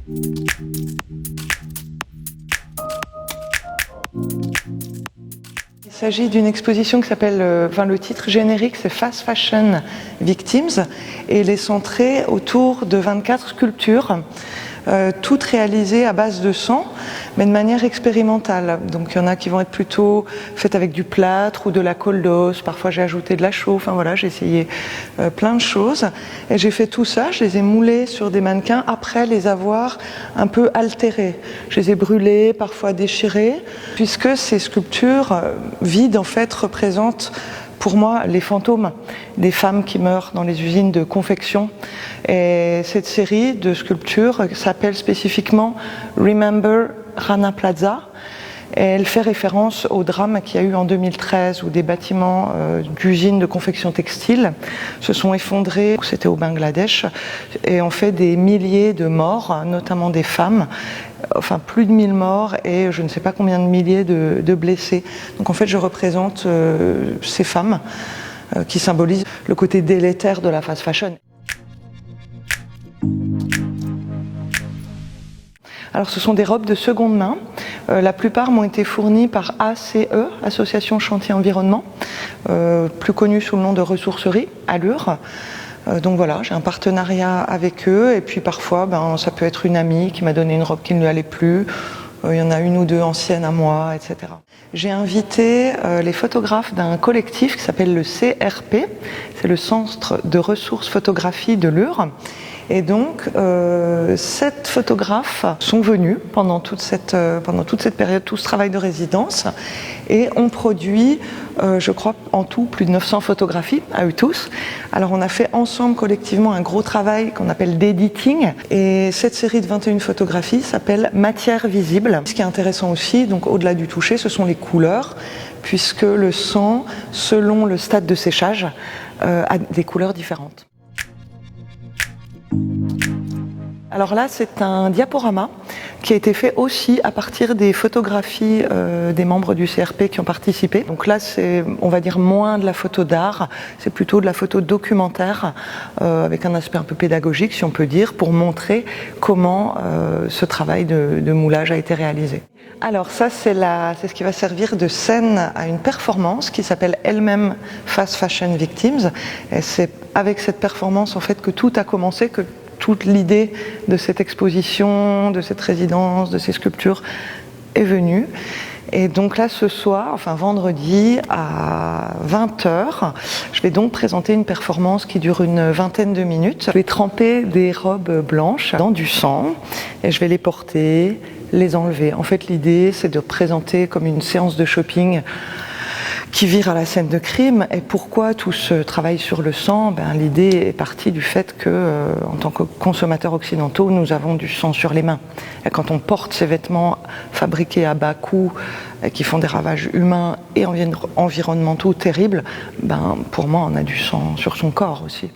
Il s'agit d'une exposition qui s'appelle, le titre générique c'est Fast Fashion Victims, et elle est centrée autour de 24 sculptures, toutes réalisées à base de sang, mais de manière expérimentale. Donc il y en a qui vont être plutôt faites avec du plâtre ou de la colle d'os, parfois j'ai ajouté de la chaux, enfin voilà, j'ai essayé plein de choses. Et j'ai fait tout ça, je les ai moulées sur des mannequins après les avoir un peu altérées. Je les ai brûlées, parfois déchirées, puisque ces sculptures vides en fait représentent pour moi les fantômes des femmes qui meurent dans les usines de confection. Et cette série de sculptures s'appelle spécifiquement Remember Rana Plaza. Et elle fait référence au drame qu'il y a eu en 2013 où des bâtiments d'usines de confection textile se sont effondrés, c'était au Bangladesh, et ont fait des milliers de morts, notamment des femmes, enfin plus de 1000 morts et je ne sais pas combien de milliers de blessés. Donc en fait je représente ces femmes qui symbolisent le côté délétère de la fast fashion. Alors ce sont des robes de seconde main. La plupart m'ont été fournies par ACE, Association Chantier Environnement, plus connue sous le nom de Ressourcerie, Allure. Donc voilà, j'ai un partenariat avec eux et puis parfois ça peut être une amie qui m'a donné une robe qui ne lui allait plus. Il y en a une ou deux anciennes à moi, etc. J'ai invité les photographes d'un collectif qui s'appelle le CRP, c'est le Centre de Ressources Photographie de Lure. Et donc, 7 photographes sont venus pendant toute cette période, tout ce travail de résidence, et ont produit, je crois, en tout, plus de 900 photographies, à eux tous. Alors, on a fait ensemble, collectivement, un gros travail qu'on appelle d'editing, et cette série de 21 photographies s'appelle Matière visible. Ce qui est intéressant aussi, donc au-delà du toucher, ce sont les couleurs, puisque le sang, selon le stade de séchage, a des couleurs différentes. Alors là, c'est un diaporama qui a été fait aussi à partir des photographies des membres du CRP qui ont participé. Donc là, c'est, on va dire, moins de la photo d'art, c'est plutôt de la photo documentaire avec un aspect un peu pédagogique, si on peut dire, pour montrer comment ce travail de moulage a été réalisé. Alors ça, c'est ce qui va servir de scène à une performance qui s'appelle elle-même Fast Fashion Victims. Et c'est avec cette performance en fait que tout a commencé, que toute l'idée de cette exposition, de cette résidence, de ces sculptures est venue. Et donc là, ce soir, enfin vendredi à 20h, je vais donc présenter une performance qui dure une vingtaine de minutes. Je vais tremper des robes blanches dans du sang et je vais les porter, les enlever. En fait, l'idée, c'est de présenter comme une séance de shopping qui vire à la scène de crime. Et pourquoi tout ce travail sur le sang ? L'idée est partie du fait que, en tant que consommateurs occidentaux, nous avons du sang sur les mains. Et quand on porte ces vêtements fabriqués à bas coût, qui font des ravages humains et environnementaux terribles, pour moi, on a du sang sur son corps aussi.